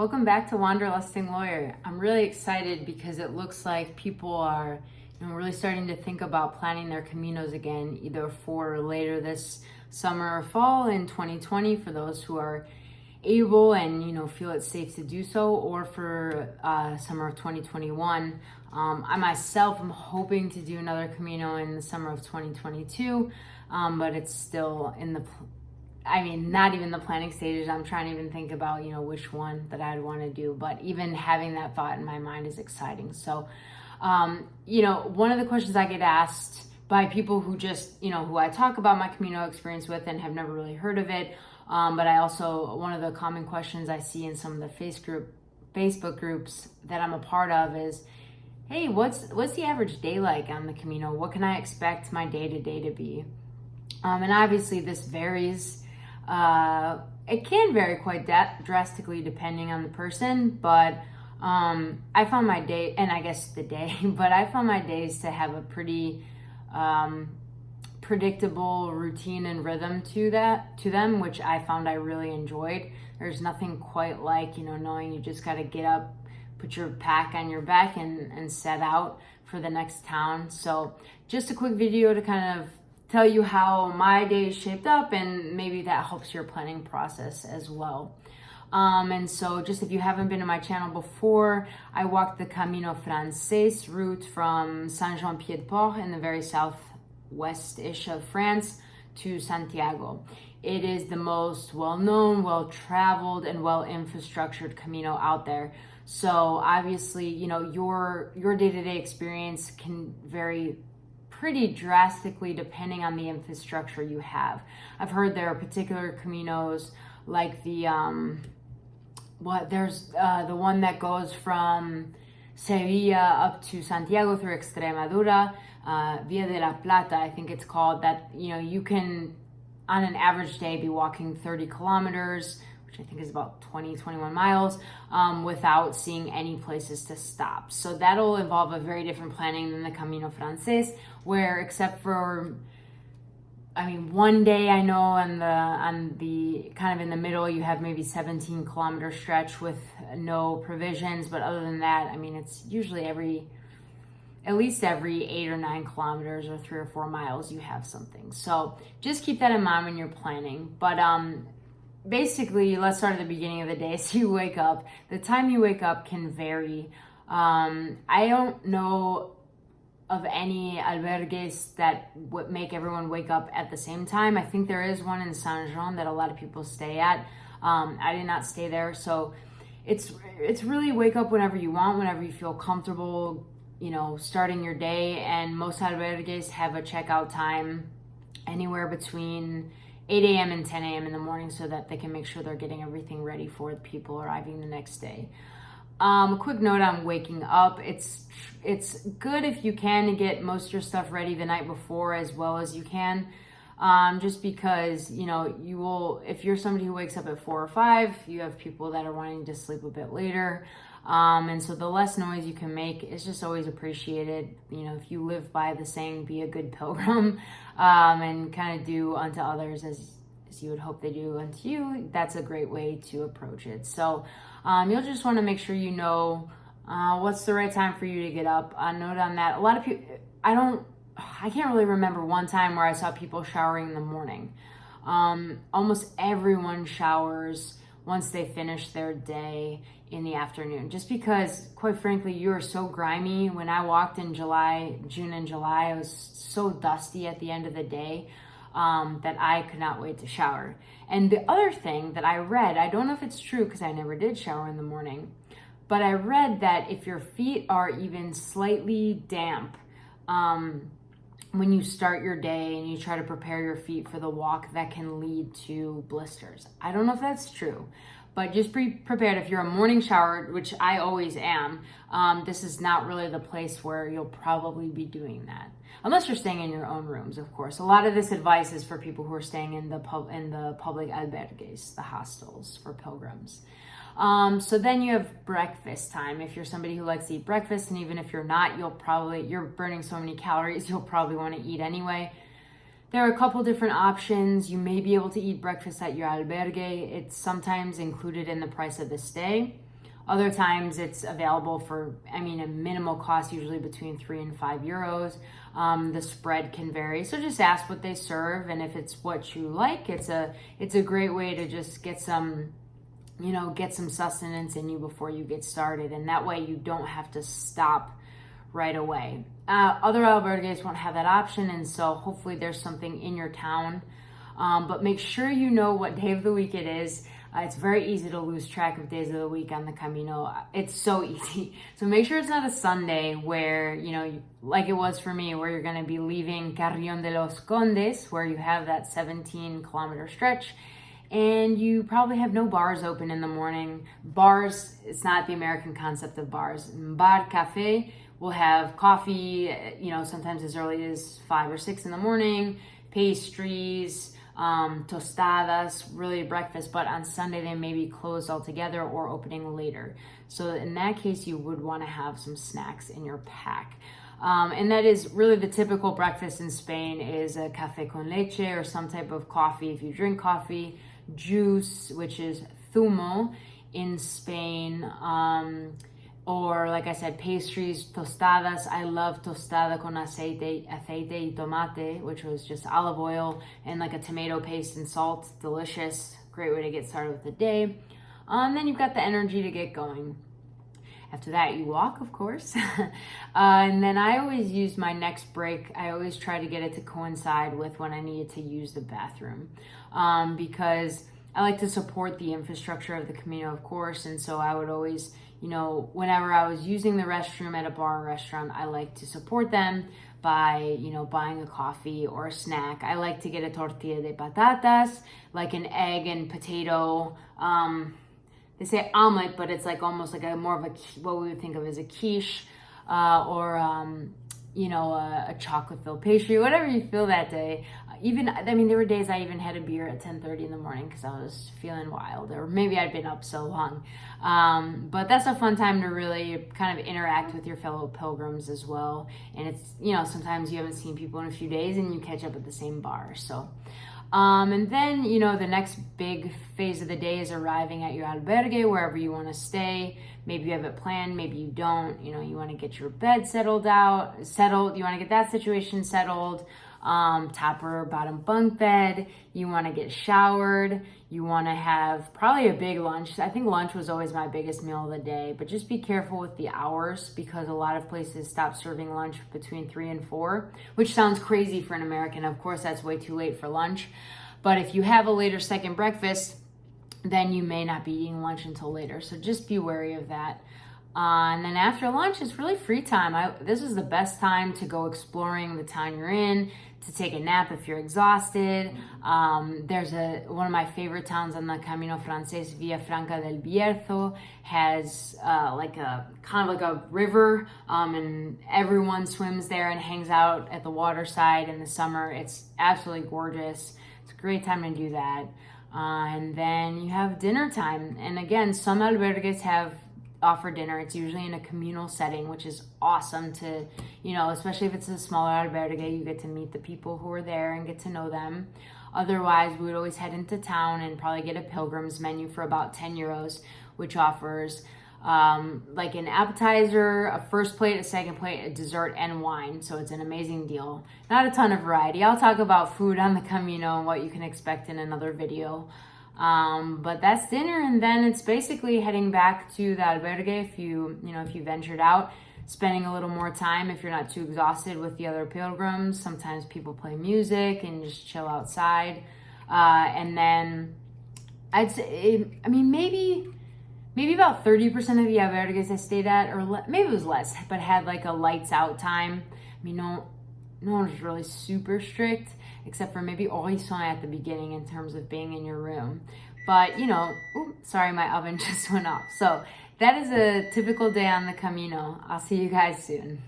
Welcome back to Wanderlusting Lawyer. I'm really excited because it looks like people are really starting to think about planning their Caminos again, either for later this summer or fall in 2020 for those who are able and feel it's safe to do so, or for summer of 2021. I myself am hoping to do another Camino in the summer of 2022, but it's still in the not even the planning stages. I'm trying to even think about, which one that I'd want to do, but even having that thought in my mind is exciting. So, one of the questions I get asked by people who just, who I talk about my Camino experience with and have never really heard of it. But I also, one of the common questions I see in some of the Facebook groups that I'm a part of is, hey, what's the average day like on the Camino? What can I expect my day-to-day to be? And obviously this varies. It can vary quite drastically depending on the person, but I found my day, and I guess the day, but I found my days to have a pretty predictable routine and rhythm to them, which I found I really enjoyed. There's nothing quite like, knowing you just got to get up, put your pack on your back and set out for the next town. So just a quick video to kind of tell you how my day is shaped up, and maybe that helps your planning process as well. And so just if you haven't been to my channel before, I walked the Camino Francés route from Saint-Jean-Pied-de-Port in the very southwest-ish of France to Santiago. It is the most well-known, well-traveled, and well-infrastructured Camino out there. So obviously, your day-to-day experience can vary pretty drastically depending on the infrastructure you have. I've heard there are particular Caminos like the one that goes from Sevilla up to Santiago through Extremadura, Via de la Plata, I think it's called, that you can on an average day be walking 30 kilometers, which I think is about 21 miles, without seeing any places to stop. So that'll involve a very different planning than the Camino Francés, where except for, one day I know on the kind of in the middle, you have maybe 17 kilometer stretch with no provisions. But other than that, it's usually at least every 8 or 9 kilometers or 3 or 4 miles, you have something. So just keep that in mind when you're planning. But, basically, let's start at the beginning of the day. So you wake up. The time you wake up can vary. I don't know of any albergues that would make everyone wake up at the same time. I think there is one in Saint-Jean that a lot of people stay at. I did not stay there. So it's really wake up whenever you want, whenever you feel comfortable, starting your day. And most albergues have a checkout time anywhere between 8 a.m. and 10 a.m. in the morning, so that they can make sure they're getting everything ready for the people arriving the next day. A quick note on waking up. It's good if you can to get most of your stuff ready the night before as well as you can. Just because, you will, if you're somebody who wakes up at 4 or 5, you have people that are wanting to sleep a bit later. And so the less noise you can make is just always appreciated. If you live by the saying, be a good pilgrim, and kind of do unto others as you would hope they do unto you, that's a great way to approach it. So you'll just want to make sure what's the right time for you to get up. A note on that, a lot of people, I can't really remember one time where I saw people showering in the morning. Almost everyone showers once they finish their day in the afternoon, just because, quite frankly, you are so grimy. When I walked in June and July, I was so dusty at the end of the day that I could not wait to shower. And the other thing that I read, I don't know if it's true because I never did shower in the morning, but I read that if your feet are even slightly damp, when you start your day and you try to prepare your feet for the walk, that can lead to blisters. I don't know if that's true, but just be prepared. If you're a morning shower, which I always am, this is not really the place where you'll probably be doing that. Unless you're staying in your own rooms, of course. A lot of this advice is for people who are staying in the public albergues, the hostels for pilgrims. So then you have breakfast time. If you're somebody who likes to eat breakfast, and even if you're not, you're burning so many calories, you'll probably want to eat anyway. There are a couple different options. You may be able to eat breakfast at your albergue. It's sometimes included in the price of the stay. Other times it's available for, a minimal cost, usually between 3 and 5 euros. The spread can vary, so just ask what they serve, and if it's what you like, it's a great way to just get some sustenance in you before you get started, and that way you don't have to stop right away. Other albergues won't have that option, and so hopefully there's something in your town. But make sure you know what day of the week it is. It's very easy to lose track of days of the week on the Camino. It's so easy. So make sure it's not a Sunday where, like it was for me, where you're going to be leaving Carrión de los Condes, where you have that 17-kilometer stretch, and you probably have no bars open in the morning. Bars, it's not the American concept of bars. Bar, cafe, will have coffee, sometimes as early as 5 or 6 in the morning, pastries, tostadas, really breakfast, but on Sunday they may be closed altogether or opening later. So in that case, you would want to have some snacks in your pack. And that is really the typical breakfast in Spain is a café con leche or some type of coffee if you drink coffee, juice, which is zumo in Spain, or like I said, pastries, tostadas. I love tostada con aceite y tomate, which was just olive oil and like a tomato paste and salt. Delicious. Great way to get started with the day. And then you've got the energy to get going. After that, you walk, of course. And then I always use my next break. I always try to get it to coincide with when I needed to use the bathroom, because I like to support the infrastructure of the Camino, of course. And so I would always, whenever I was using the restroom at a bar or restaurant, I like to support them by, buying a coffee or a snack. I like to get a tortilla de patatas, like an egg and potato, they say omelet, but it's like almost like more of what we would think of as a quiche, or a chocolate-filled pastry, whatever you feel that day. There were days I even had a beer at 10:30 in the morning because I was feeling wild, or maybe I'd been up so long. But that's a fun time to really kind of interact with your fellow pilgrims as well. And it's, sometimes you haven't seen people in a few days and you catch up at the same bar. So, and then, the next big phase of the day is arriving at your albergue, wherever you want to stay. Maybe you have it planned, maybe you don't. You want to get your bed settled. You want to get that situation settled. Top or bottom bunk bed. You want to get showered. You want to have probably a big lunch. I think lunch was always my biggest meal of the day, but just be careful with the hours because a lot of places stop serving lunch between 3 and 4, which sounds crazy for an American. Of course, that's way too late for lunch. But if you have a later second breakfast, then you may not be eating lunch until later. So just be wary of that. And then after lunch, it's really free time. This is the best time to go exploring the town you're in, to take a nap if you're exhausted. There's one of my favorite towns on the Camino Frances, Villafranca del Bierzo, has like a kind of like a river, and everyone swims there and hangs out at the waterside in the summer. It's absolutely gorgeous. It's a great time to do that. And then you have dinner time. And again, some albergues offer dinner. It's usually in a communal setting, which is awesome to, especially if it's a smaller albergue, you get to meet the people who are there and get to know them. Otherwise, we would always head into town and probably get a pilgrim's menu for about 10 euros, which offers like an appetizer, a first plate, a second plate, a dessert, and wine. So it's an amazing deal. Not a ton of variety. I'll talk about food on the Camino and what you can expect in another video. But that's dinner, and then it's basically heading back to the albergue if you ventured out, spending a little more time if you're not too exhausted with the other pilgrims. Sometimes people play music and just chill outside. And then I'd say, maybe about 30% of the albergues I stayed at, or maybe it was less, but had like a lights out time. No one was really super strict, except for maybe Horizon at the beginning in terms of being in your room. But, sorry, my oven just went off. So that is a typical day on the Camino. I'll see you guys soon.